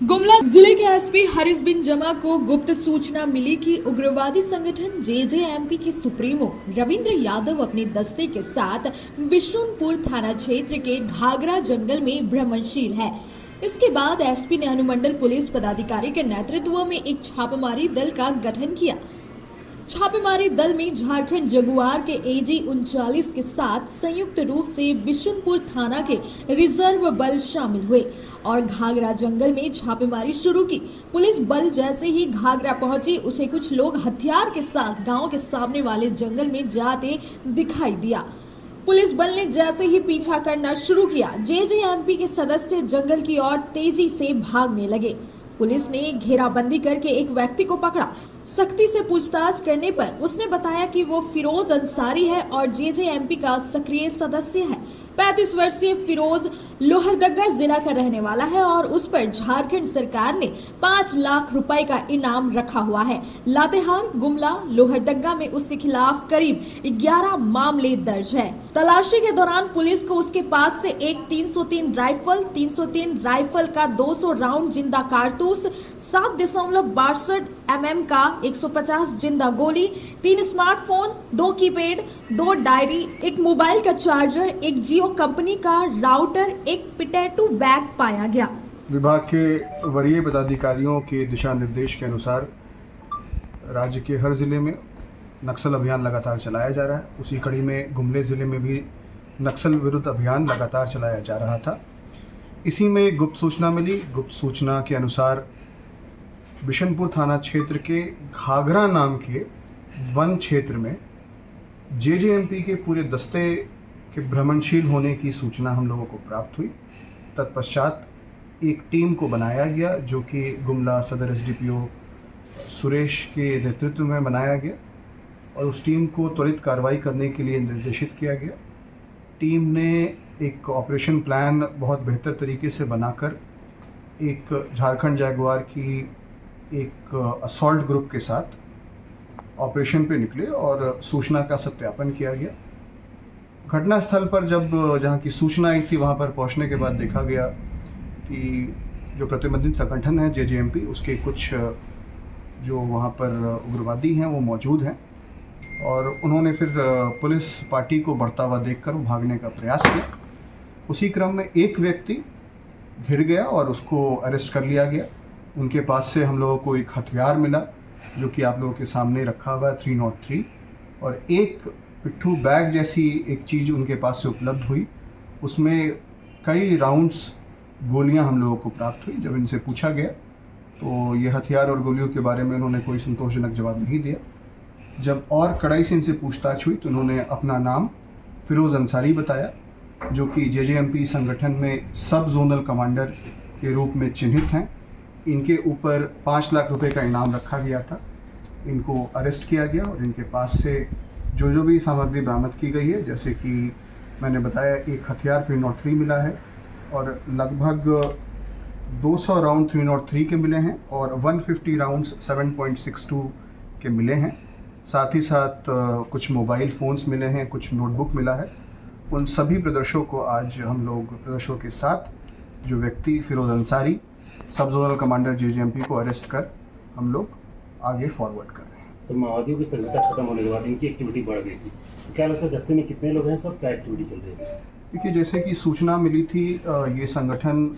गुमला जिले के एसपी हरीश बिन जमा को गुप्त सूचना मिली कि उग्रवादी संगठन जेजेएमपी के सुप्रीमो रविंद्र यादव अपने दस्ते के साथ बिशुनपुर थाना क्षेत्र के घाघरा जंगल में भ्रमणशील है। इसके बाद एसपी ने अनुमंडल पुलिस पदाधिकारी के नेतृत्व में एक छापेमारी दल का गठन किया। छापेमारी दल में झारखंड जगुआर के एजी 39 के साथ संयुक्त रूप से बिशुनपुर थाना के रिजर्व बल शामिल हुए और घाघरा जंगल में छापेमारी शुरू की। पुलिस बल जैसे ही घाघरा पहुंचे, उसे कुछ लोग हथियार के साथ गांव के सामने वाले जंगल में जाते दिखाई दिया। पुलिस बल ने जैसे ही पीछा करना शुरू किया, जेजेएमपी के सदस्य जंगल की ओर तेजी से भागने लगे। पुलिस ने घेराबंदी करके एक व्यक्ति को पकड़ा। सख्ती से पूछताछ करने पर उसने बताया कि वो फिरोज अंसारी है और जेजेएमपी का सक्रिय सदस्य है। 35 वर्षीय फिरोज लोहरदगा जिला का रहने वाला है और उस पर झारखंड सरकार ने 5 लाख रुपए का इनाम रखा हुआ है। लातेहार, गुमला, लोहरदगा में उसके खिलाफ करीब 11 मामले दर्ज है। तलाशी के दौरान पुलिस को उसके पास से एक 303 राइफल का 200 राउंड जिंदा कारतूस, 7.62 mm का 150 जिंदा गोली, 3 स्मार्टफोन, 2 कीपैड, 2 डायरी, एक मोबाइल का चार्जर, एक जियो कंपनी का राउटर, एक पोटैटो बैग पाया गया। विभाग के वरीय पदाधिकारियों के दिशा निर्देश के अनुसार राज्य के हर जिले में नक्सल अभियान लगातार चलाया जा रहा है। उसी कड़ी में गुमले जिले में भी नक्सल विरुद्ध अभियान लगातार चलाया जा रहा था। इसी में गुप्त सूचना मिली। गुप्त सूचना के अनुसार बिशनपुर थाना क्षेत्र के घाघरा नाम के वन क्षेत्र में जेजेएमपी के पूरे दस्ते के भ्रमणशील होने की सूचना हम लोगों को प्राप्त हुई। तत्पश्चात एक टीम को बनाया गया, जो कि गुमला सदर एसडीपीओ सुरेश के नेतृत्व में बनाया गया और उस टीम को त्वरित कार्रवाई करने के लिए निर्देशित किया गया। टीम ने एक ऑपरेशन प्लान बहुत बेहतर तरीके से बनाकर एक झारखंड जगुआर की एक असॉल्ट ग्रुप के साथ ऑपरेशन पे निकले और सूचना का सत्यापन किया गया। घटनास्थल पर जहाँ की सूचना आई थी, वहाँ पर पहुँचने के बाद देखा गया कि जो प्रतिबंधित संगठन है जेजेएमपी, उसके कुछ जो वहाँ पर उग्रवादी हैं वो मौजूद हैं और उन्होंने फिर पुलिस पार्टी को बढ़ता हुआ देखकर भागने का प्रयास किया। उसी क्रम में एक व्यक्ति घिर गया और उसको अरेस्ट कर लिया गया। उनके पास से हम लोगों को एक हथियार मिला, जो कि आप लोगों के सामने रखा हुआ है, 303, और एक पिट्ठू बैग जैसी एक चीज़ उनके पास से उपलब्ध हुई। उसमें कई राउंड्स गोलियां हम लोगों को प्राप्त हुई। जब इनसे पूछा गया तो ये हथियार और गोलियों के बारे में उन्होंने कोई संतोषजनक जवाब नहीं दिया। जब और कड़ाई से इनसे पूछताछ हुई तो उन्होंने अपना नाम फिरोज अंसारी बताया, जो कि जेजेएमपी संगठन में सब जोनल कमांडर के रूप में चिन्हित हैं। इनके ऊपर 5 लाख रुपए का इनाम रखा गया था। इनको अरेस्ट किया गया और इनके पास से जो भी सामग्री बरामद की गई है, जैसे कि मैंने बताया, एक हथियार 303 मिला है और लगभग 200 राउंड 303 के मिले हैं और 150 राउंड्स 7.62 के मिले हैं। साथ ही साथ कुछ मोबाइल फ़ोन्स मिले हैं, कुछ नोटबुक मिला है। उन सभी प्रदर्शकों को आज हम लोग प्रदर्शकों के साथ जो व्यक्ति फिरोज अंसारी, सब जोनल कमांडर जेजेएमपी को अरेस्ट कर हम लोग आगे फॉरवर्ड कर रहे हैं। तो माओवादियों की संख्या खत्म होने के बाद इनकी एक्टिविटी बढ़ गई थी। तो क्या लगता है दस्ते में कितने लोग हैं सर, क्या एक्टिविटी चल रही है? देखिए, जैसे कि सूचना मिली थी, ये संगठन,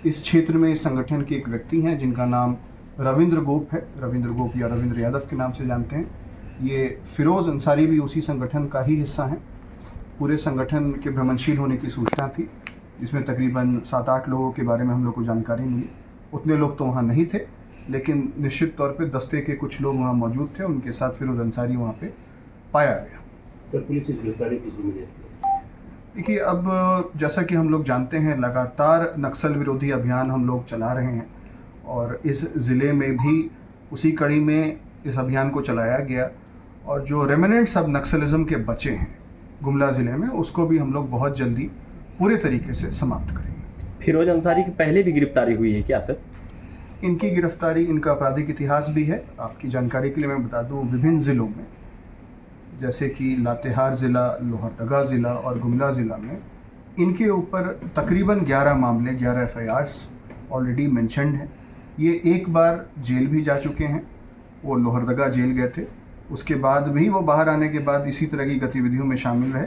इस क्षेत्र में इस संगठन के एक व्यक्ति हैं जिनका नाम रविंद्र गोप है। रविंद्र गोप या रविंद्र यादव के नाम से जानते हैं। ये फिरोज अंसारी भी उसी संगठन का ही हिस्सा हैं। पूरे संगठन के भ्रमणशील होने की सूचना थी, जिसमें तकरीबन 7-8 लोगों के बारे में हम लोग को जानकारी मिली। उतने लोग तो वहाँ नहीं थे, लेकिन निश्चित तौर पे दस्ते के कुछ लोग वहाँ मौजूद थे। उनके साथ फिरोज अंसारी वहाँ पे पाया गया। सर, पुलिस इस गिरफ्तारी की उम्मीद है? देखिए, अब जैसा कि हम लोग जानते हैं, लगातार नक्सल विरोधी अभियान हम लोग चला रहे हैं और इस ज़िले में भी उसी कड़ी में इस अभियान को चलाया गया और जो रेमिनेंट्स अब नक्सलिज्म के बचे हैं गुमला ज़िले में, उसको भी हम लोग बहुत जल्दी पूरे तरीके से समाप्त करेंगे। फिरोज अंसारी की पहले भी गिरफ्तारी हुई है क्या सर? इनकी गिरफ्तारी, इनका आपराधिक इतिहास भी है। आपकी जानकारी के लिए मैं बता दूं, विभिन्न ज़िलों में, जैसे कि लातेहार ज़िला, लोहरदगा ज़िला और गुमला ज़िला में इनके ऊपर तकरीबन 11 मामले, 11 FIRs ऑलरेडी मेंशन्ड है। ये एक बार जेल भी जा चुके हैं, वो लोहरदगा जेल गए थे, उसके बाद भी वो बाहर आने के बाद इसी तरह की गतिविधियों में शामिल रहे,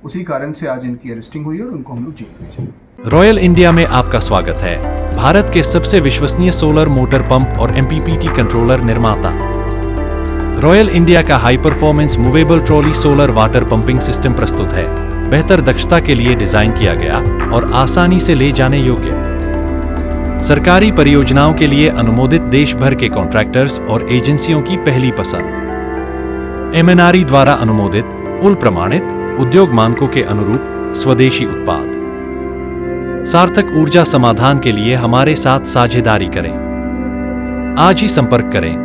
उसी कारण से आज इनकी अरेस्टिंग हुई और उनको हम लोग जेल भेजे। रॉयल इंडिया में आपका स्वागत है। भारत के सबसे विश्वसनीय सोलर मोटर पंप और MPPT कंट्रोलर निर्माता। रॉयल इंडिया का high performance movable trolley solar water pumping system प्रस्तुत है। बेहतर दक्षता के लिए डिजाइन किया गया और आसानी से ले जाने योग्य। सरकारी परियोजनाओं के लिए अनुमोदित देश भर के कॉन्ट्रैक्टर्स और एजेंसियों की पहली पसंद। MNRE द्वारा अनुमोदित, उल प्रमाणित, उद्योग मानकों के अनुरूप स्वदेशी उत्पाद। सार्थक ऊर्जा समाधान के लिए हमारे साथ साझेदारी करें। आज ही संपर्क करें।